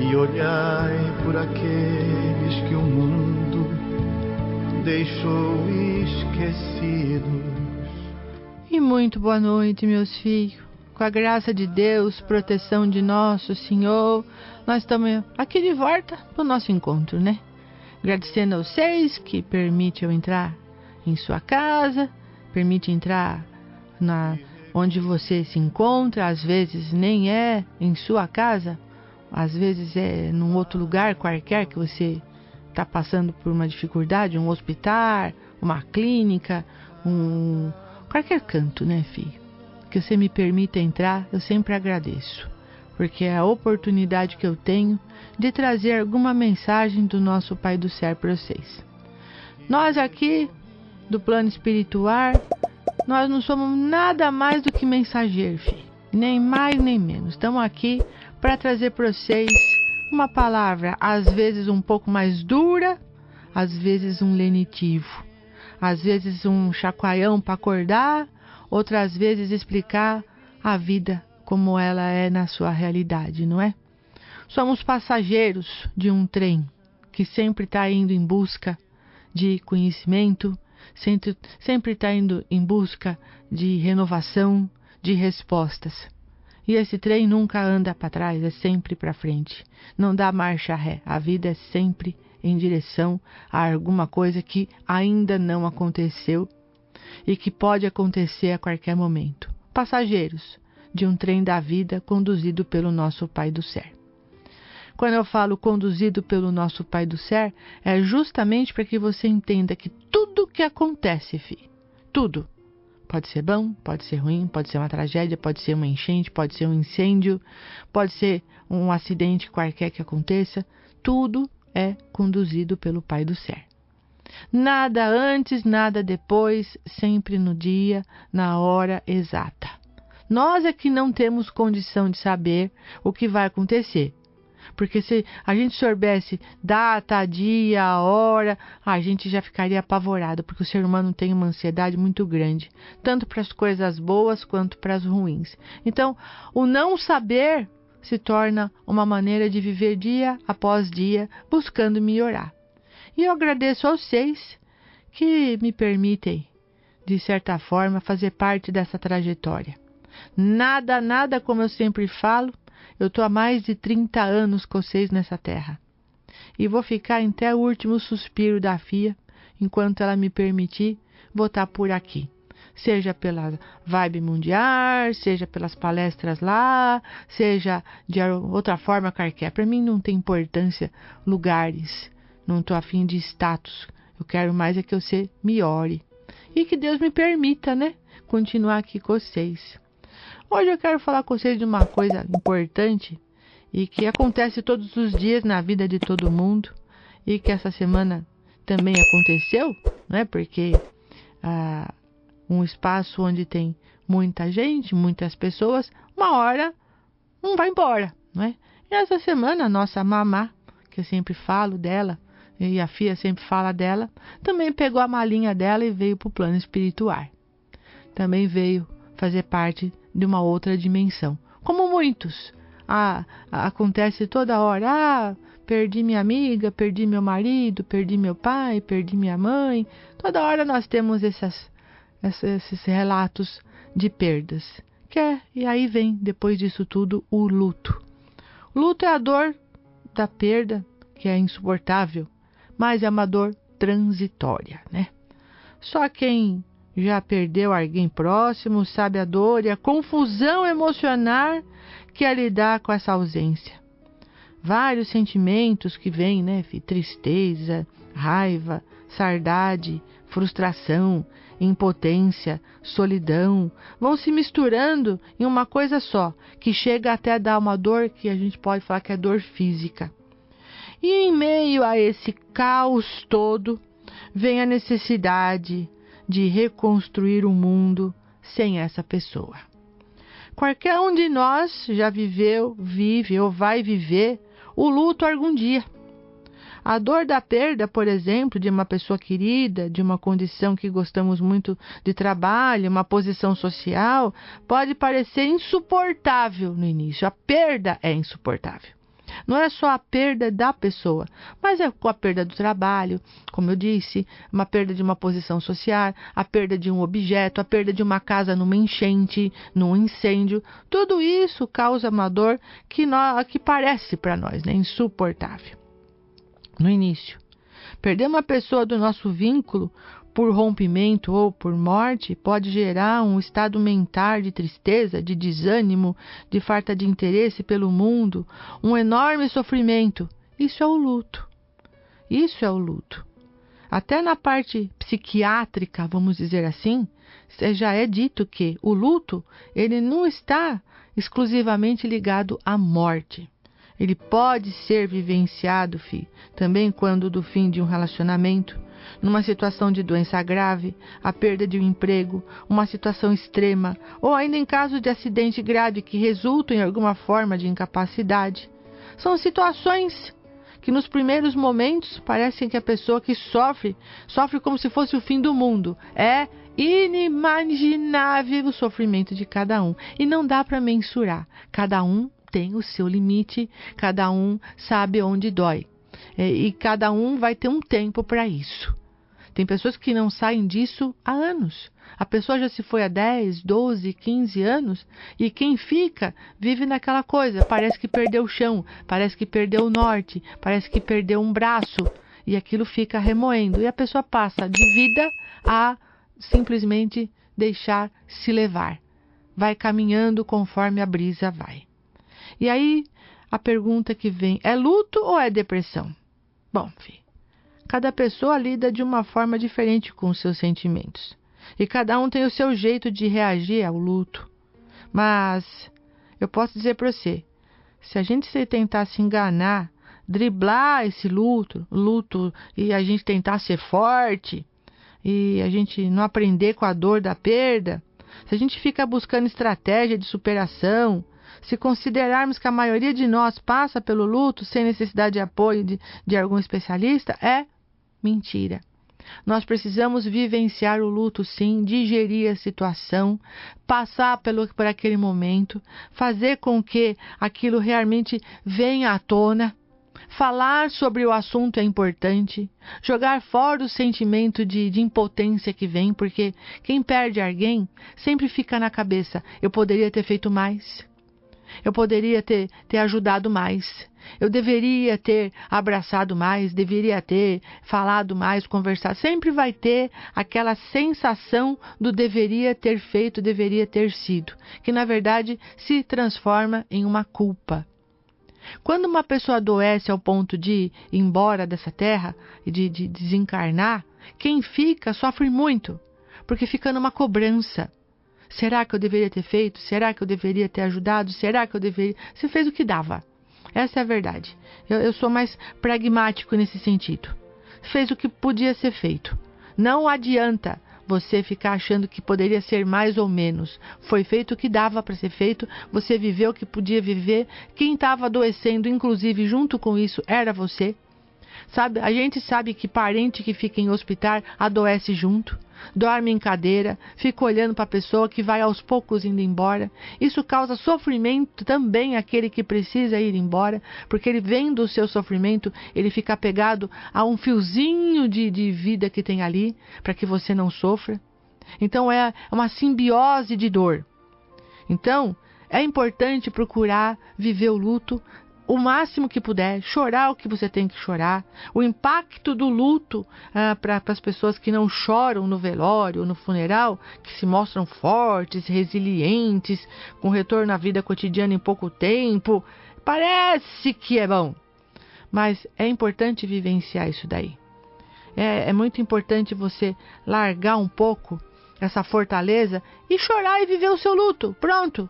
e olhai por aqueles que o mundo deixou esquecidos. E muito boa noite, meus filhos. Com a graça de Deus, proteção de nosso Senhor, nós estamos aqui de volta para o nosso encontro, né? Agradecendo a vocês que permitem eu entrar em sua casa, permite entrar onde você se encontra, às vezes nem é em sua casa, às vezes é num outro lugar qualquer que você está passando por uma dificuldade, um hospital, uma clínica, qualquer canto, né, filho? Que você me permita entrar, eu sempre agradeço, porque é a oportunidade que eu tenho de trazer alguma mensagem do nosso Pai do Céu para vocês. Nós aqui, do plano espiritual, nós não somos nada mais do que mensageiros, filho. Nem mais nem menos. Estamos aqui para trazer para vocês uma palavra, às vezes um pouco mais dura, às vezes um lenitivo, às vezes um chacoalhão para acordar, outras vezes explicar a vida como ela é na sua realidade, não é? Somos passageiros de um trem que sempre está indo em busca de conhecimento, sempre está indo em busca de renovação, de respostas. E esse trem nunca anda para trás, é sempre para frente. Não dá marcha ré, a vida é sempre em direção a alguma coisa que ainda não aconteceu e que pode acontecer a qualquer momento. Passageiros de um trem da vida conduzido pelo nosso Pai do Céu. Quando eu falo conduzido pelo nosso Pai do Céu, é justamente para que você entenda que tudo que acontece, filho, tudo, pode ser bom, pode ser ruim, pode ser uma tragédia, pode ser uma enchente, pode ser um incêndio, pode ser um acidente qualquer que aconteça, tudo é conduzido pelo Pai do Céu. Nada antes, nada depois, sempre no dia, na hora exata. Nós é que não temos condição de saber o que vai acontecer. Porque se a gente soubesse data, dia, hora, a gente já ficaria apavorado, porque o ser humano tem uma ansiedade muito grande, tanto para as coisas boas quanto para as ruins. Então, o não saber se torna uma maneira de viver dia após dia, buscando melhorar. E eu agradeço a vocês que me permitem, de certa forma, fazer parte dessa trajetória. Nada, como eu sempre falo, eu estou há mais de 30 anos com vocês nessa terra. E vou ficar até o último suspiro da FIA, enquanto ela me permitir, vou estar por aqui. Seja pela Vibe Mundial, seja pelas palestras lá, seja de outra forma qualquer. Para mim não tem importância lugares. Não estou afim de status. Eu quero mais é que você me ore. E que Deus me permita, né? Continuar aqui com vocês. Hoje eu quero falar com vocês de uma coisa importante e que acontece todos os dias na vida de todo mundo. E que essa semana também aconteceu, né? Porque um espaço onde tem muita gente, muitas pessoas, uma hora não vai embora, não é? E essa semana a nossa mamá, que eu sempre falo dela, e a Fia sempre fala dela, também pegou a malinha dela e veio para o plano espiritual. Também veio fazer parte de uma outra dimensão. Como muitos, acontece toda hora, perdi minha amiga, perdi meu marido, perdi meu pai, perdi minha mãe. Toda hora nós temos esses relatos de perdas. E aí vem, depois disso tudo, o luto. O luto é a dor da perda, que é insuportável, mas é uma dor transitória, né? Só quem já perdeu alguém próximo sabe a dor e a confusão emocional que é lidar com essa ausência. Vários sentimentos que vêm, né? Tristeza, raiva, saudade, frustração, impotência, solidão, vão se misturando em uma coisa só, que chega até a dar uma dor que a gente pode falar que é dor física. E em meio a esse caos todo, vem a necessidade de reconstruir o mundo sem essa pessoa. Qualquer um de nós já viveu, vive ou vai viver o luto algum dia. A dor da perda, por exemplo, de uma pessoa querida, de uma condição que gostamos muito de trabalho, uma posição social, pode parecer insuportável no início. A perda é insuportável. Não é só a perda da pessoa, mas é com a perda do trabalho, como eu disse, uma perda de uma posição social, a perda de um objeto, a perda de uma casa numa enchente, num incêndio. Tudo isso causa uma dor que parece para nós, né, insuportável. No início, perder uma pessoa do nosso vínculo por rompimento ou por morte pode gerar um estado mental de tristeza, de desânimo, de falta de interesse pelo mundo, um enorme sofrimento. Isso é o luto. Isso é o luto. Até na parte psiquiátrica, vamos dizer assim, já é dito que o luto, ele não está exclusivamente ligado à morte. Ele pode ser vivenciado, também quando do fim de um relacionamento, numa situação de doença grave, a perda de um emprego, uma situação extrema, ou ainda em caso de acidente grave que resulta em alguma forma de incapacidade. São situações que nos primeiros momentos parecem que a pessoa que sofre como se fosse o fim do mundo. É inimaginável o sofrimento de cada um e não dá para mensurar. Cada um tem o seu limite, cada um sabe onde dói. E cada um vai ter um tempo para isso. Tem pessoas que não saem disso há anos. A pessoa já se foi há 10, 12, 15 anos e quem fica vive naquela coisa. Parece que perdeu o chão, parece que perdeu o norte, parece que perdeu um braço e aquilo fica remoendo. E a pessoa passa de vida a simplesmente deixar se levar. Vai caminhando conforme a brisa vai. E aí, a pergunta que vem, é luto ou é depressão? Bom, cada pessoa lida de uma forma diferente com os seus sentimentos. E cada um tem o seu jeito de reagir ao luto. Mas, eu posso dizer para você, se a gente tentar se enganar, driblar esse luto, e a gente tentar ser forte, e a gente não aprender com a dor da perda, se a gente fica buscando estratégia de superação, se considerarmos que a maioria de nós passa pelo luto sem necessidade de apoio de algum especialista, é mentira. Nós precisamos vivenciar o luto sim, digerir a situação, passar por aquele momento, fazer com que aquilo realmente venha à tona. Falar sobre o assunto é importante, jogar fora o sentimento de impotência que vem, porque quem perde alguém sempre fica na cabeça, eu poderia ter feito mais. Eu poderia ter ajudado mais. Eu deveria ter abraçado mais, deveria ter falado mais, conversado. Sempre vai ter aquela sensação do deveria ter feito, deveria ter sido, que na verdade se transforma em uma culpa. Quando uma pessoa adoece ao ponto de ir embora dessa terra e de desencarnar, quem fica sofre muito, porque fica numa cobrança. Será que eu deveria ter feito? Será que eu deveria ter ajudado? Será que eu deveria... Você fez o que dava. Essa é a verdade. Eu sou mais pragmático nesse sentido. Fez o que podia ser feito. Não adianta você ficar achando que poderia ser mais ou menos. Foi feito o que dava para ser feito. Você viveu o que podia viver. Quem estava adoecendo, inclusive, junto com isso, era você. Sabe, a gente sabe que parente que fica em hospital adoece junto, dorme em cadeira, fica olhando para a pessoa que vai aos poucos indo embora. Isso causa sofrimento também àquele que precisa ir embora, porque ele vendo o seu sofrimento, ele fica apegado a um fiozinho de vida que tem ali, para que você não sofra. Então é uma simbiose de dor. Então é importante procurar viver o luto o máximo que puder, chorar o que você tem que chorar. O impacto do luto para as pessoas que não choram no velório ou no funeral, que se mostram fortes, resilientes, com retorno à vida cotidiana em pouco tempo, parece que é bom. Mas é importante vivenciar isso daí. É muito importante você largar um pouco essa fortaleza e chorar e viver o seu luto. Pronto.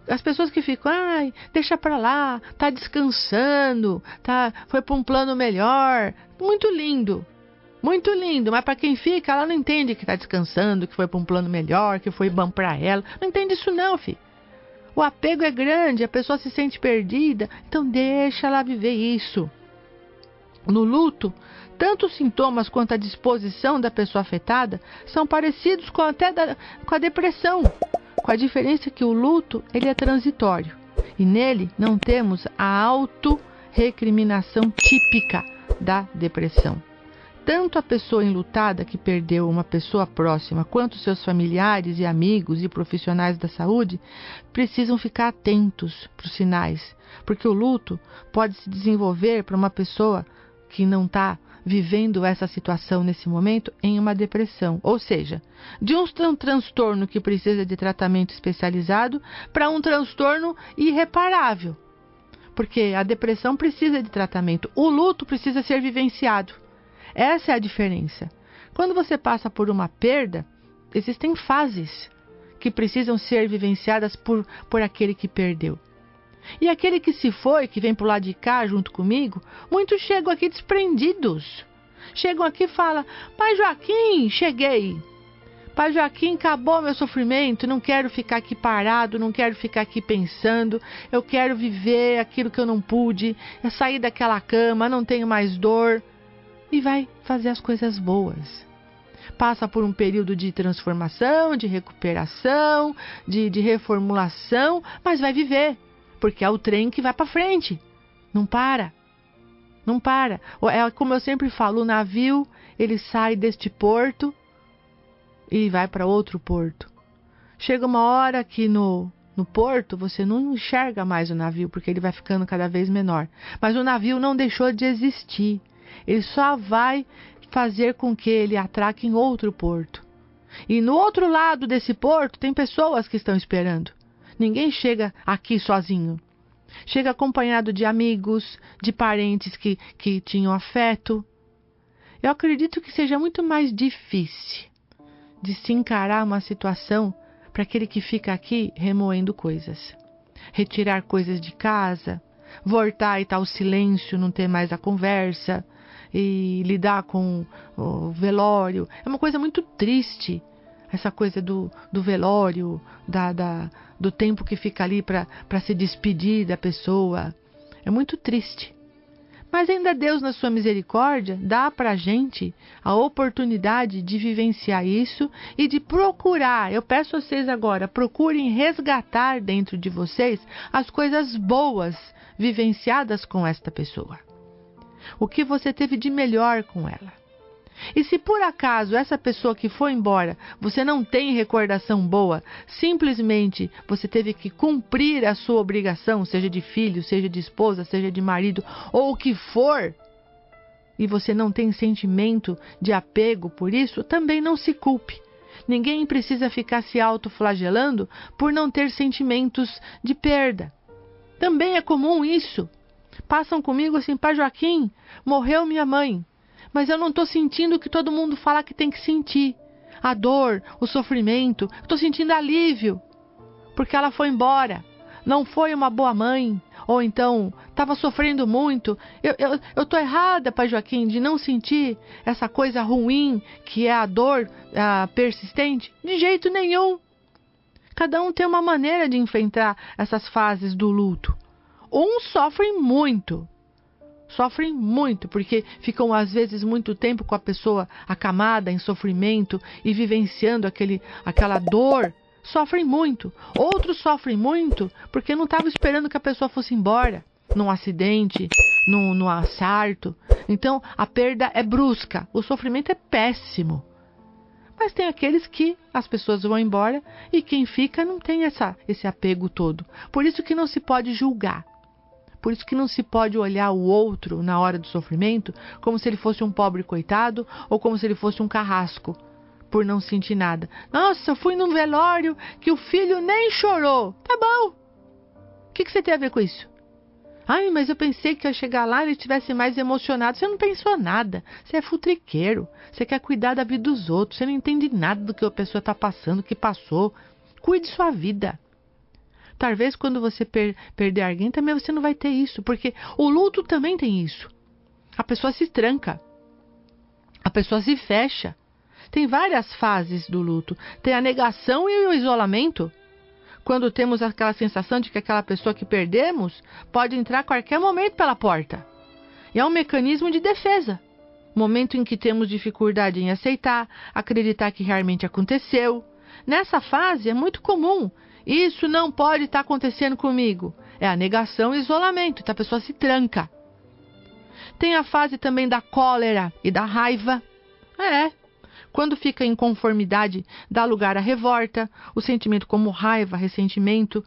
As pessoas que ficam, deixa pra lá, tá descansando, foi para um plano melhor. Muito lindo, mas para quem fica, ela não entende que tá descansando, que foi para um plano melhor, que foi bom para ela. Não entende isso não, filho. O apego é grande, a pessoa se sente perdida, então deixa ela viver isso. No luto, tanto os sintomas quanto a disposição da pessoa afetada são parecidos com a depressão. Com a diferença que o luto ele é transitório e nele não temos a recriminação típica da depressão. Tanto a pessoa enlutada que perdeu uma pessoa próxima, quanto seus familiares e amigos e profissionais da saúde precisam ficar atentos para os sinais, porque o luto pode se desenvolver para uma pessoa que não está vivendo essa situação nesse momento em uma depressão, ou seja, de um transtorno que precisa de tratamento especializado para um transtorno irreparável, porque a depressão precisa de tratamento, o luto precisa ser vivenciado. Essa é a diferença. Quando você passa por uma perda, existem fases que precisam ser vivenciadas por aquele que perdeu. E aquele que se foi, que vem para o lado de cá junto comigo, muitos chegam aqui desprendidos. Chegam aqui e falam: Pai Joaquim, cheguei. Pai Joaquim, acabou meu sofrimento, não quero ficar aqui parado, não quero ficar aqui pensando, eu quero viver aquilo que eu não pude, eu saí daquela cama, não tenho mais dor. E vai fazer as coisas boas. Passa por um período de transformação, de recuperação, de reformulação, mas vai viver, porque é o trem que vai para frente. Não para. Não para. É como eu sempre falo, o navio, ele sai deste porto e vai para outro porto. Chega uma hora que no porto você não enxerga mais o navio, porque ele vai ficando cada vez menor. Mas o navio não deixou de existir. Ele só vai fazer com que ele atraque em outro porto. E no outro lado desse porto tem pessoas que estão esperando. Ninguém chega aqui sozinho. Chega acompanhado de amigos, de parentes que tinham afeto. Eu acredito que seja muito mais difícil de se encarar uma situação para aquele que fica aqui remoendo coisas. Retirar coisas de casa, voltar e estar o silêncio, não ter mais a conversa, e lidar com o velório. É uma coisa muito triste, essa coisa do velório, do tempo que fica ali para se despedir da pessoa. É muito triste. Mas ainda Deus, na sua misericórdia, dá para a gente a oportunidade de vivenciar isso e de procurar. Eu peço a vocês agora, procurem resgatar dentro de vocês as coisas boas vivenciadas com esta pessoa. O que você teve de melhor com ela. E se por acaso essa pessoa que foi embora, você não tem recordação boa, simplesmente você teve que cumprir a sua obrigação, seja de filho, seja de esposa, seja de marido, ou o que for, e você não tem sentimento de apego por isso, também não se culpe. Ninguém precisa ficar se autoflagelando por não ter sentimentos de perda. Também é comum isso. Passam comigo assim: Pai Joaquim, morreu minha mãe, mas eu não estou sentindo o que todo mundo fala que tem que sentir. A dor, o sofrimento, estou sentindo alívio, porque ela foi embora. Não foi uma boa mãe, ou então estava sofrendo muito. Eu estou errada, Pai Joaquim, de não sentir essa coisa ruim que é a dor persistente? De jeito nenhum. Cada um tem uma maneira de enfrentar essas fases do luto. Uns sofrem muito, porque ficam às vezes muito tempo com a pessoa acamada em sofrimento e vivenciando aquela dor. Sofrem muito. Outros sofrem muito porque não estavam esperando que a pessoa fosse embora, num acidente, num assalto. Então a perda é brusca, o sofrimento é péssimo. Mas tem aqueles que as pessoas vão embora e quem fica não tem esse apego todo. Por isso que não se pode julgar. Por isso que não se pode olhar o outro na hora do sofrimento como se ele fosse um pobre coitado ou como se ele fosse um carrasco, por não sentir nada. Nossa, eu fui num velório que o filho nem chorou. Tá bom. O que você tem a ver com isso? Ai, mas eu pensei que ia chegar lá e ele estivesse mais emocionado. Você não pensou nada. Você é futriqueiro. Você quer cuidar da vida dos outros. Você não entende nada do que a pessoa está passando, que passou. Cuide sua vida. Talvez quando você perder alguém, também você não vai ter isso. Porque o luto também tem isso. A pessoa se tranca. A pessoa se fecha. Tem várias fases do luto. Tem a negação e o isolamento. Quando temos aquela sensação de que aquela pessoa que perdemos pode entrar a qualquer momento pela porta. E é um mecanismo de defesa. Momento em que temos dificuldade em aceitar, acreditar que realmente aconteceu. Nessa fase é muito comum. Isso não pode estar acontecendo comigo. É a negação e isolamento. Então a pessoa se tranca. Tem a fase também da cólera e da raiva. Quando fica em conformidade, dá lugar à revolta, o sentimento como raiva, ressentimento,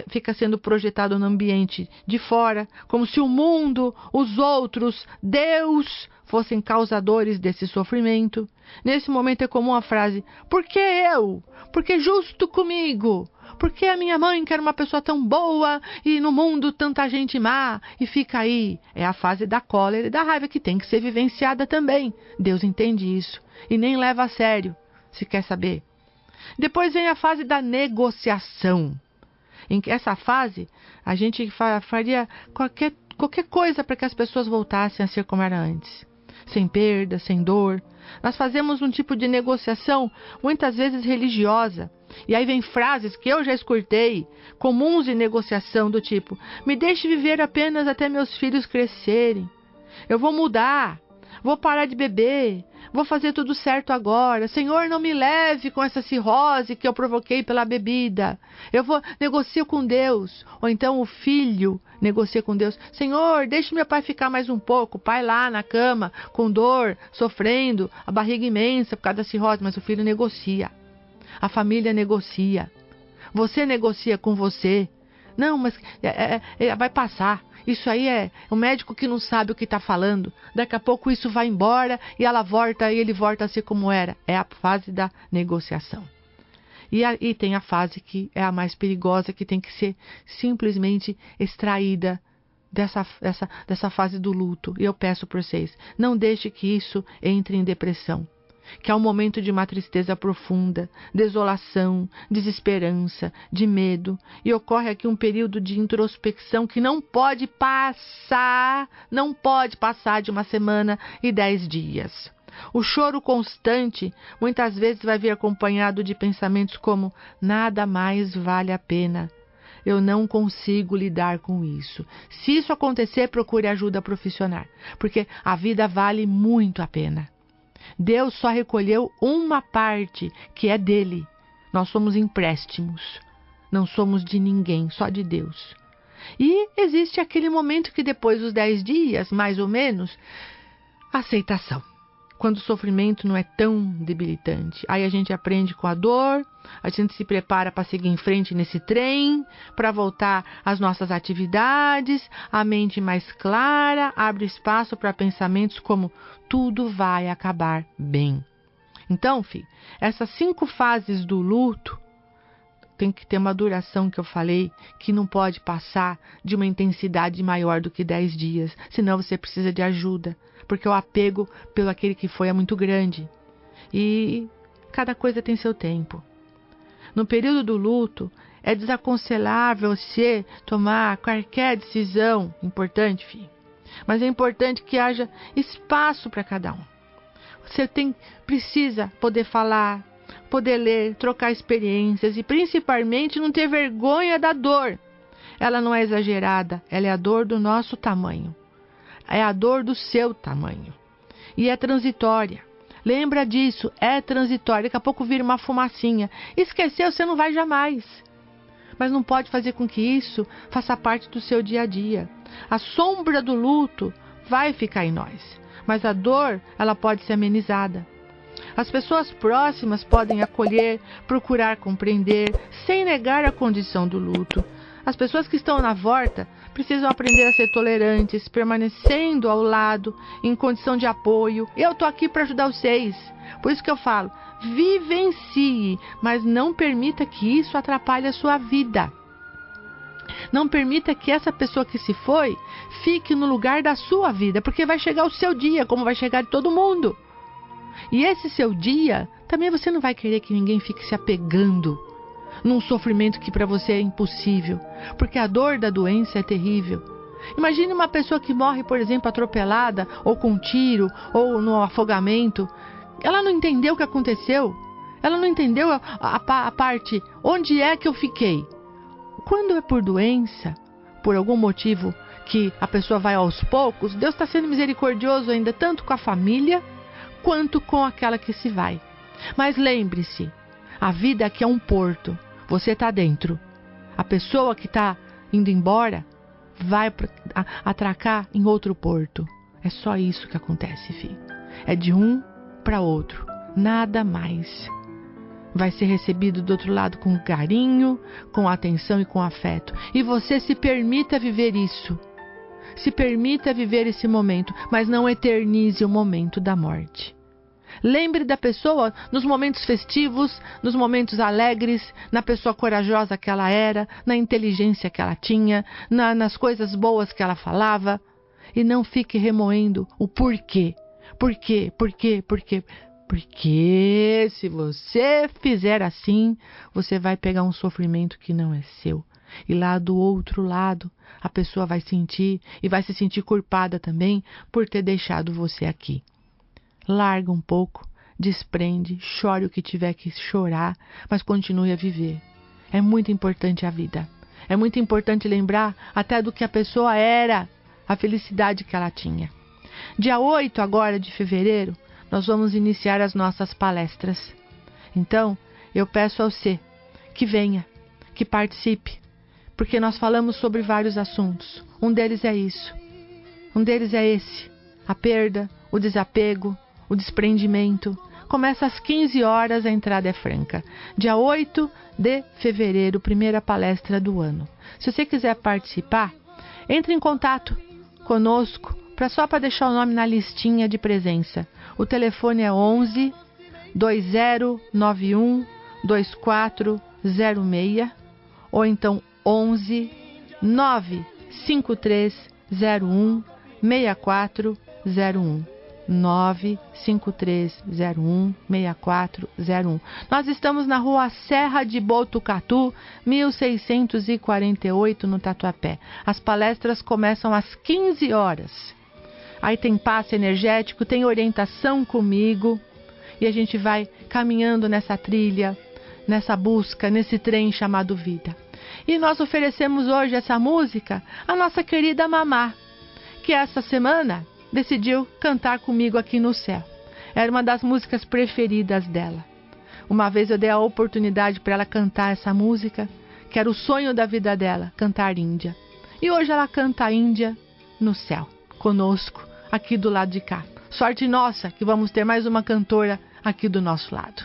fica sendo projetado no ambiente de fora, como se o mundo, os outros, Deus, fossem causadores desse sofrimento. Nesse momento é comum a frase: por que eu? Por que justo comigo? Por que a minha mãe, que era uma pessoa tão boa, e no mundo tanta gente má, e fica aí? É a fase da cólera e da raiva que tem que ser vivenciada também. Deus entende isso e nem leva a sério, se quer saber. Depois vem a fase da negociação. Em essa fase, a gente faria qualquer coisa para que as pessoas voltassem a ser como era antes. Sem perda, sem dor. Nós fazemos um tipo de negociação, muitas vezes religiosa. E aí vem frases que eu já escutei, comuns de negociação, do tipo: me deixe viver apenas até meus filhos crescerem. Eu vou mudar, vou parar de beber, vou fazer tudo certo agora. Senhor, não me leve com essa cirrose que eu provoquei pela bebida. Negocio com Deus. Ou então o filho negocia com Deus: Senhor, deixe meu pai ficar mais um pouco. O pai lá na cama, com dor, sofrendo, a barriga imensa por causa da cirrose, mas o filho negocia. A família negocia. Você negocia com você. Não, mas vai passar. Isso aí é o médico que não sabe o que está falando. Daqui a pouco isso vai embora e ela volta e ele volta a ser como era. É a fase da negociação. E aí tem a fase que é a mais perigosa, que tem que ser simplesmente extraída dessa fase do luto. E eu peço por vocês, não deixe que isso entre em depressão. Que é um momento de uma tristeza profunda, desolação, desesperança, de medo. E ocorre aqui um período de introspecção que não pode passar de 1 semana e 10 dias. O choro constante muitas vezes vai vir acompanhado de pensamentos como: nada mais vale a pena. Eu não consigo lidar com isso. Se isso acontecer, procure ajuda profissional, porque a vida vale muito a pena. Deus só recolheu uma parte, que é dele. Nós somos empréstimos. Não somos de ninguém, só de Deus. E existe aquele momento que depois dos 10 dias, mais ou menos, aceitação. Quando o sofrimento não é tão debilitante. Aí a gente aprende com a dor, a gente se prepara para seguir em frente nesse trem, para voltar às nossas atividades, a mente mais clara, abre espaço para pensamentos como: tudo vai acabar bem. Então, filho, essas 5 fases do luto tem que ter uma duração, que eu falei, que não pode passar de uma intensidade maior do que 10 dias, senão você precisa de ajuda, porque o apego pelo aquele que foi é muito grande. E cada coisa tem seu tempo. No período do luto, é desaconselhável você tomar qualquer decisão importante, filho. Mas é importante que haja espaço para cada um. Você precisa poder falar, poder ler, trocar experiências e principalmente não ter vergonha da dor. Ela não é exagerada, ela é a dor do nosso tamanho. É a dor do seu tamanho. E é transitória. Lembra disso, é transitória. Daqui a pouco vira uma fumacinha. Esqueceu, você não vai jamais. Mas não pode fazer com que isso faça parte do seu dia a dia. A sombra do luto vai ficar em nós. Mas a dor, ela pode ser amenizada. As pessoas próximas podem acolher, procurar compreender, sem negar a condição do luto. As pessoas que estão na volta precisam aprender a ser tolerantes, permanecendo ao lado, em condição de apoio. Eu estou aqui para ajudar vocês. Por isso que eu falo, vivencie, mas não permita que isso atrapalhe a sua vida. Não permita que essa pessoa que se foi fique no lugar da sua vida, porque vai chegar o seu dia, como vai chegar de todo mundo. E esse seu dia, também você não vai querer que ninguém fique se apegando num sofrimento que para você é impossível, porque a dor da doença é terrível. Imagine uma pessoa que morre, por exemplo, atropelada, ou com um tiro, ou no afogamento. Ela não entendeu o que aconteceu. Ela não entendeu a parte, onde é que eu fiquei. Quando é por doença, por algum motivo que a pessoa vai aos poucos, Deus está sendo misericordioso ainda, tanto com a família, quanto com aquela que se vai. Mas lembre-se, a vida aqui é um porto, você está dentro. A pessoa que está indo embora vai atracar em outro porto. É só isso que acontece, filho. É de um para outro, nada mais. Vai ser recebido do outro lado com carinho, com atenção e com afeto. E você se permita viver isso. Se permita viver esse momento, mas não eternize o momento da morte. Lembre da pessoa nos momentos festivos, nos momentos alegres, na pessoa corajosa que ela era, na inteligência que ela tinha, nas coisas boas que ela falava. E não fique remoendo o porquê. Por quê? Porque se você fizer assim, você vai pegar um sofrimento que não é seu. E lá do outro lado, a pessoa vai sentir e vai se sentir culpada também por ter deixado você aqui. Larga um pouco, desprende, chore o que tiver que chorar, mas continue a viver. É muito importante a vida. É muito importante lembrar até do que a pessoa era, a felicidade que ela tinha. Dia 8 agora de fevereiro, nós vamos iniciar as nossas palestras. Então, eu peço a você que venha, que participe, porque nós falamos sobre vários assuntos. Um deles é isso. Um deles é esse: a perda, o desapego, o desprendimento. Começa às 15 horas, a entrada é franca. Dia 8 de fevereiro, primeira palestra do ano. Se você quiser participar, entre em contato conosco, só para deixar o nome na listinha de presença. O telefone é 11 2091 2406 ou então 11 95301 6401. 95301 6401. Nós estamos na rua Serra de Botucatu, 1648, no Tatuapé. As palestras começam às 15 horas. Aí tem passe energético, tem orientação comigo e a gente vai caminhando nessa trilha, nessa busca, nesse trem chamado vida. E nós oferecemos hoje essa música à nossa querida Mamá, que essa semana decidiu cantar comigo aqui no céu. Era uma das músicas preferidas dela. Uma vez eu dei a oportunidade para ela cantar essa música, que era o sonho da vida dela, cantar Índia. E hoje ela canta Índia no céu, conosco, aqui do lado de cá. Sorte nossa que vamos ter mais uma cantora aqui do nosso lado.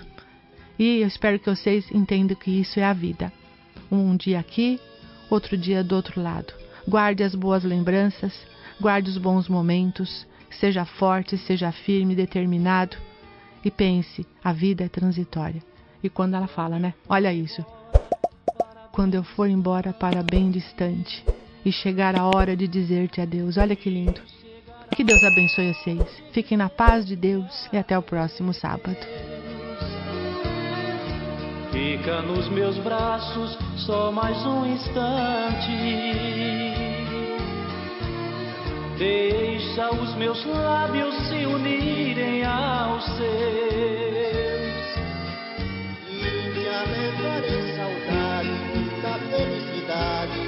E eu espero que vocês entendam que isso é a vida. Um dia aqui, outro dia do outro lado. Guarde as boas lembranças, guarde os bons momentos, seja forte, seja firme, determinado e pense, a vida é transitória. E quando ela fala, né? Olha isso. Quando eu for embora para bem distante e chegar a hora de dizer-te adeus. Olha que lindo. Que Deus abençoe vocês. Fiquem na paz de Deus e até o próximo sábado. Fica nos meus braços só mais um instante. Deixa os meus lábios se unirem aos seus. E te levarei saudade da felicidade